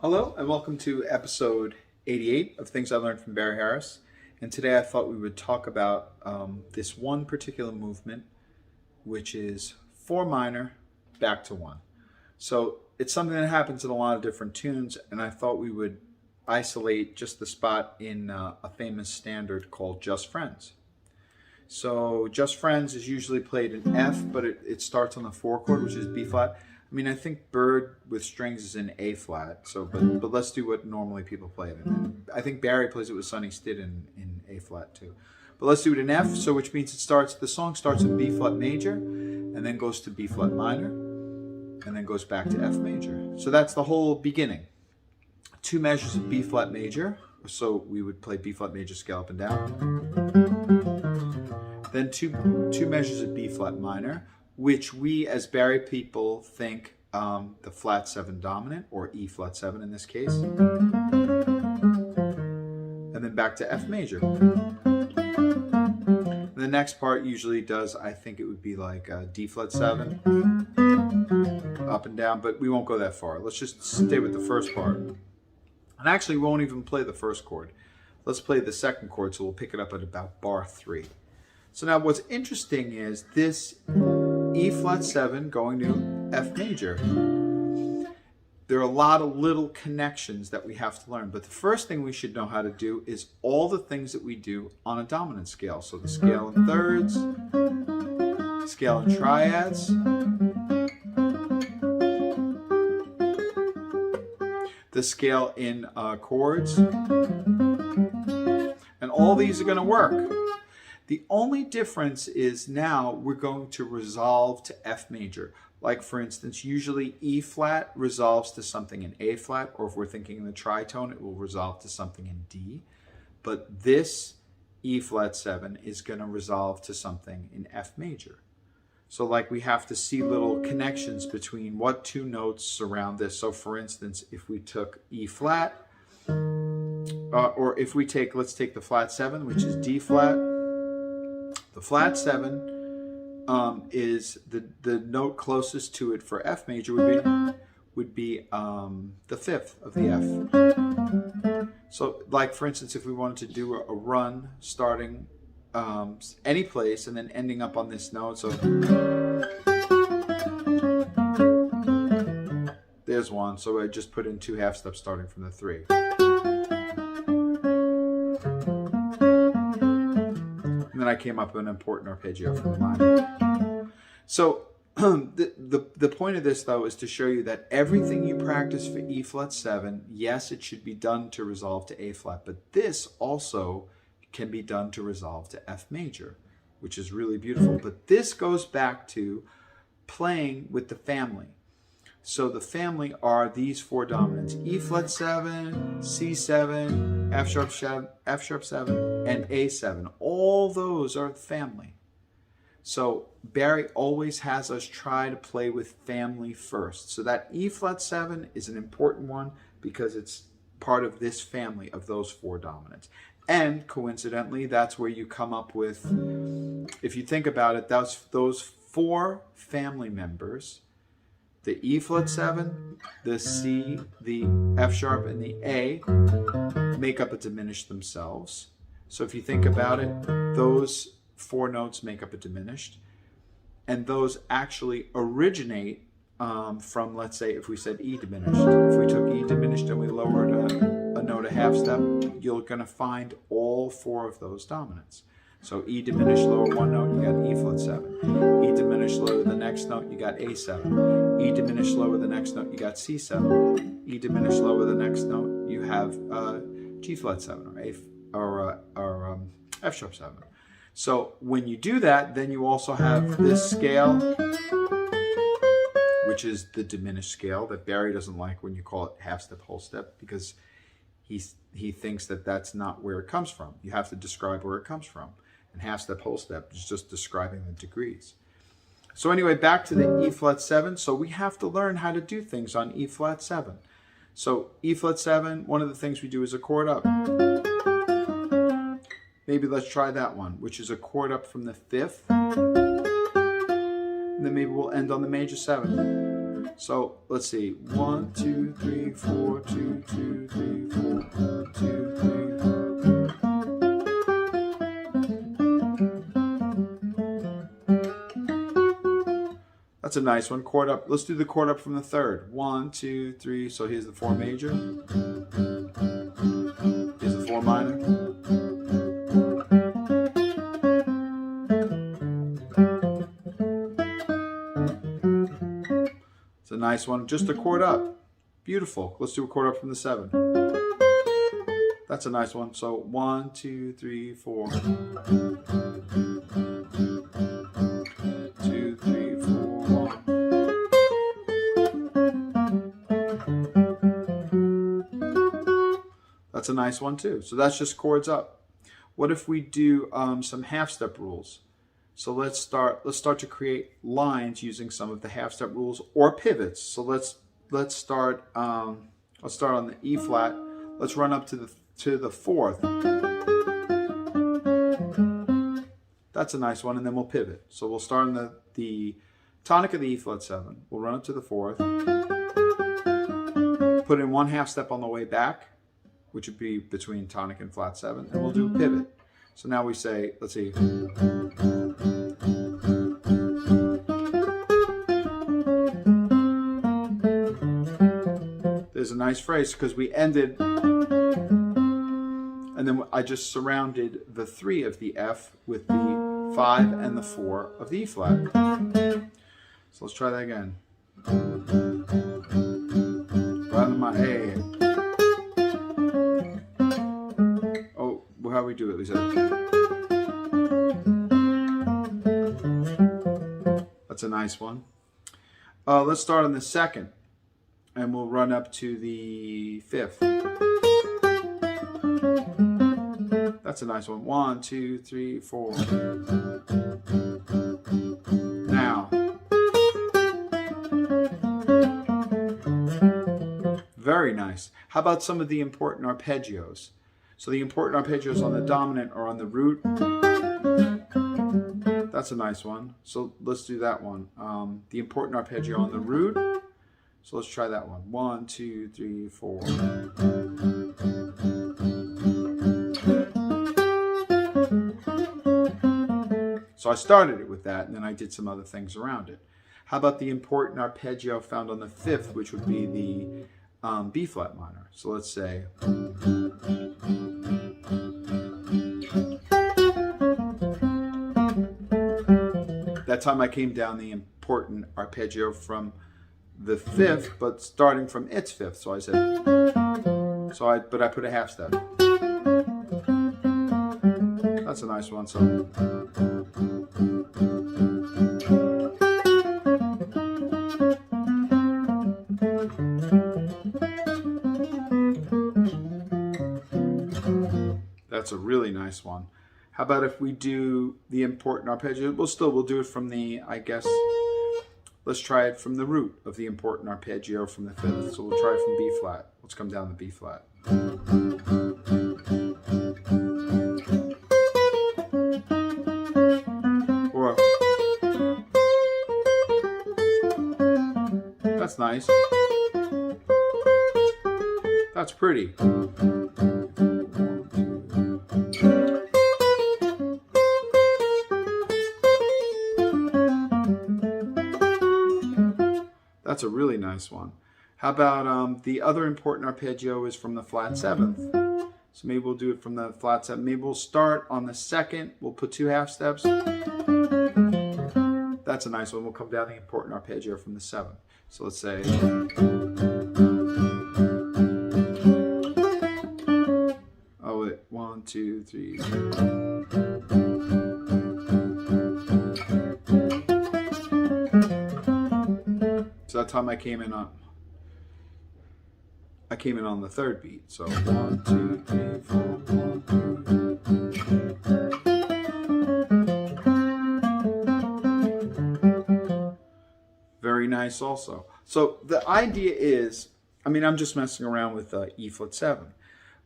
Hello and welcome to episode 88 of Things I Learned from Barry Harris. And today I thought we would talk about this one particular movement, which is 4 minor back to 1. So it's something that happens in a lot of different tunes, and I thought we would isolate just the spot in a famous standard called Just Friends. So Just Friends is usually played in F, but it starts on the 4 chord, which is B flat. I mean, I think Bird with strings is in A flat, so but let's do what normally people play it in. I think Barry plays it with Sonny Stitt in A flat too. But let's do it in F, so which means the song starts in B flat major, and then goes to B flat minor, and then goes back to F major. So that's the whole beginning. 2 measures of B flat major, so we would play B flat major scale up and down. Then two measures of B flat minor, which we as Barry people think the flat 7 dominant, or E flat 7 in this case. And then back to F major. The next part usually does, I think it would be like D flat 7, up and down, but we won't go that far. Let's just stay with the first part. And actually we won't even play the first chord. Let's play the second chord, so we'll pick it up at about bar 3. So now what's interesting is this E flat 7 going to F major. There are a lot of little connections that we have to learn, but the first thing we should know how to do is all the things that we do on a dominant scale. So the scale in thirds, scale in triads, the scale in chords, and all these are going to work. The only difference is now we're going to resolve to F major. Like for instance, usually E flat resolves to something in A flat, or if we're thinking in the tritone, it will resolve to something in D. But this E flat 7 is going to resolve to something in F major. So like we have to see little connections between what 2 notes surround this. So for instance, if we took E flat, or if we take, let's take the flat 7, which is D flat. The flat 7 is the note closest to it for F major would be the 5th of the F. So like for instance, if we wanted to do a run starting any place and then ending up on this note, so there's one. So I just put in 2 half steps starting from the 3. Then I came up with an important arpeggio from the minor. So the point of this though is to show you that everything you practice for E flat 7, yes, it should be done to resolve to A flat, but this also can be done to resolve to F major, which is really beautiful. But this goes back to playing with the family. So the family are these 4 dominants: E flat 7, C7, F sharp 7, and A7. All those are the family. So Barry always has us try to play with family first. So that E flat 7 is an important one because it's part of this family of those 4 dominants. And coincidentally, that's where you come up with, if you think about it, those 4 family members, the E flat 7, the C, the F sharp, and the A make up a diminished themselves. So if you think about it, those 4 notes make up a diminished. And those actually originate from, let's say, if we said E diminished. If we took E diminished and we lowered a note a half step, you're going to find all 4 of those dominants. So E diminished lower 1 note, you got E flat 7. E diminished lower the next note, you got A7. E diminished lower the next note, you got C7. E diminished lower the next note, you have G flat 7 or F sharp 7. So when you do that, then you also have this scale, which is the diminished scale that Barry doesn't like when you call it half step, whole step, because he thinks that that's not where it comes from. You have to describe where it comes from. And half step, whole step is just describing the degrees. So anyway, back to the E flat 7. So we have to learn how to do things on E flat 7. So E flat 7, one of the things we do is a chord up. Maybe let's try that one, which is a chord up from the 5th. And then maybe we'll end on the major 7. So let's see, 1, 2, 3, 4, 2, 2, 3, 4, 2, 3. That's a nice one. Chord up. Let's do the chord up from the third. 1, 2, 3. So here's the 4 major. Here's the 4 minor. It's a nice one. Just a chord up. Beautiful. Let's do a chord up from the 7. That's a nice one. So 1, 2, 3, 4. 2, 3, 4, 1. That's a nice one too. So that's just chords up. What if we do some half-step rules? So let's start to create lines using some of the half-step rules or pivots. So let's start on the E flat. Let's run up to the 4th. That's a nice one, and then we'll pivot. So we'll start on the tonic of the E flat 7. We'll run up to the 4th. Put in 1 half step on the way back, which would be between tonic and flat 7, and we'll do a pivot. So now we say, let's see. There's a nice phrase because we ended, and then I just surrounded the 3 of the F with the 5 and the 4 of the E flat. So let's try that again. Right on my A. Oh, well, how do we do it, Lisa? That's a nice one. Let's start on the 2nd, and we'll run up to the 5th. That's a nice one. 1, 2, 3, 4. Now, very nice. How about some of the important arpeggios? So the important arpeggios on the dominant or on the root. That's a nice one. So let's do that one. The important arpeggio on the root. So let's try that one. 1, 2, 3, 4. So I started it with that, and then I did some other things around it. How about the important arpeggio found on the 5th, which would be the B flat minor? So let's say. That time I came down the important arpeggio from the 5th, but starting from its 5th. So I said, but I put a half step. That's a nice one. So. That's a really nice one. How about if we do the important arpeggio? We'll do it from the, I guess, let's try it from the root of the important arpeggio from the 5th. So we'll try it from B flat. Let's come down to B flat. Or, that's nice. That's pretty. That's a really nice one. How about the other important arpeggio is from the flat 7th. So maybe we'll do it from the flat 7th. Maybe we'll start on the 2nd. We'll put 2 half steps. That's a nice one. We'll come down the important arpeggio from the 7th. So let's say. Oh wait, 1, 2, 3. So that time I came in on the 3rd beat. So 1, 2, 3, 4, 1. Very nice also. So the idea is, I mean, I'm just messing around with E flat 7,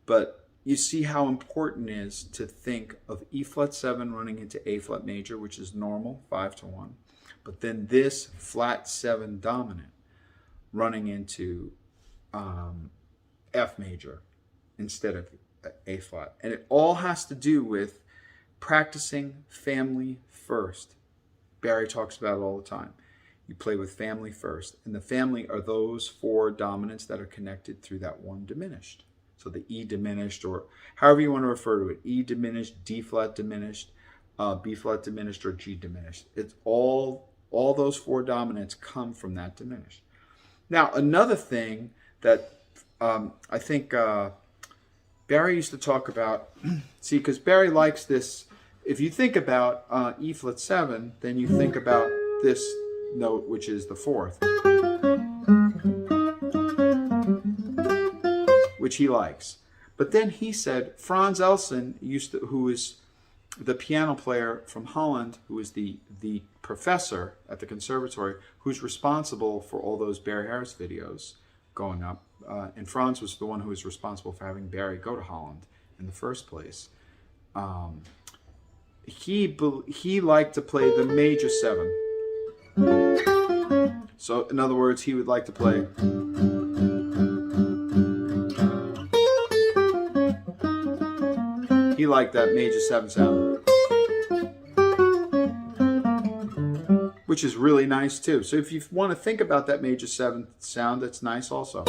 but you see how important it is to think of E flat 7 running into A flat major, which is normal, 5 to 1. But then this flat 7 dominant. running into F major instead of A flat. And it all has to do with practicing family first. Barry talks about it all the time. You play with family first. And the family are those 4 dominants that are connected through that 1 diminished. So the E diminished, or however you want to refer to it, E diminished, D flat diminished, B flat diminished, or G diminished. It's all those 4 dominants come from that diminished. Now, another thing that I think Barry used to talk about, see, because Barry likes this, if you think about E flat 7, then you think about this note, which is the 4th, which he likes. But then he said, Franz Elson, who is the piano player from Holland, who is the professor at the conservatory, who's responsible for all those Barry Harris videos going up. And Franz was the one who was responsible for having Barry go to Holland in the first place. He liked to play the major 7. So in other words, he would like to play he liked that major 7 sound, which is really nice too. So if you want to think about that major 7 sound, that's nice also.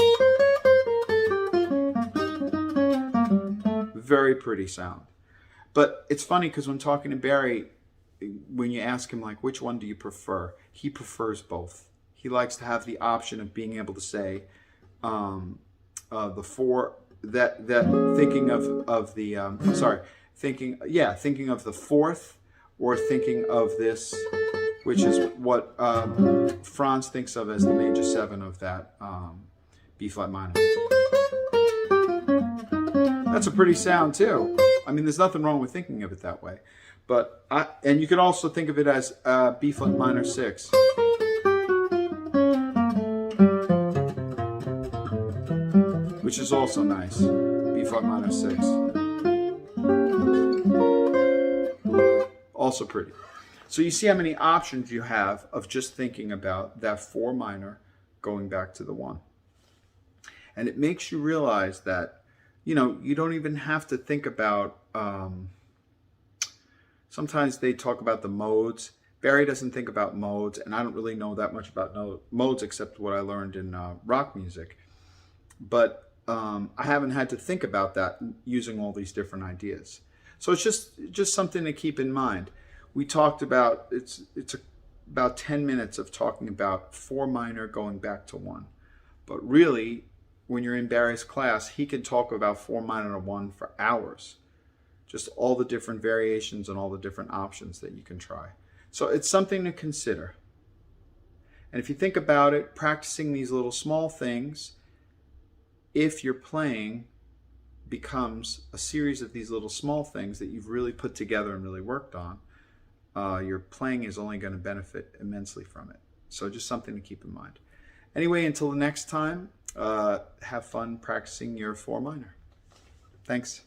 Very pretty sound. But it's funny because when talking to Barry, when you ask him like, which one do you prefer? He prefers both. He likes to have the option of being able to say the 4 that thinking of the thinking of the 4th, or thinking of this, which is what Franz thinks of as the major 7 of that B flat minor. That's a pretty sound too. I mean, there's nothing wrong with thinking of it that way. But and you can also think of it as B flat minor 6. Which is also nice. B flat minor 6. Also pretty. So you see how many options you have of just thinking about that 4 minor going back to the 1. And it makes you realize that, you know, you don't even have to think about, sometimes they talk about the modes. Barry doesn't think about modes, and I don't really know that much about modes except what I learned in rock music. But I haven't had to think about that using all these different ideas. So it's just something to keep in mind. We talked about, it's about 10 minutes of talking about 4 minor going back to 1. But really, when you're in Barry's class, he can talk about 4 minor to 1 for hours. Just all the different variations and all the different options that you can try. So it's something to consider. And if you think about it, practicing these little small things, if you're playing, becomes a series of these little small things that you've really put together and really worked on, your playing is only going to benefit immensely from it. So just something to keep in mind. Anyway, until the next time, have fun practicing your 4 minor. Thanks.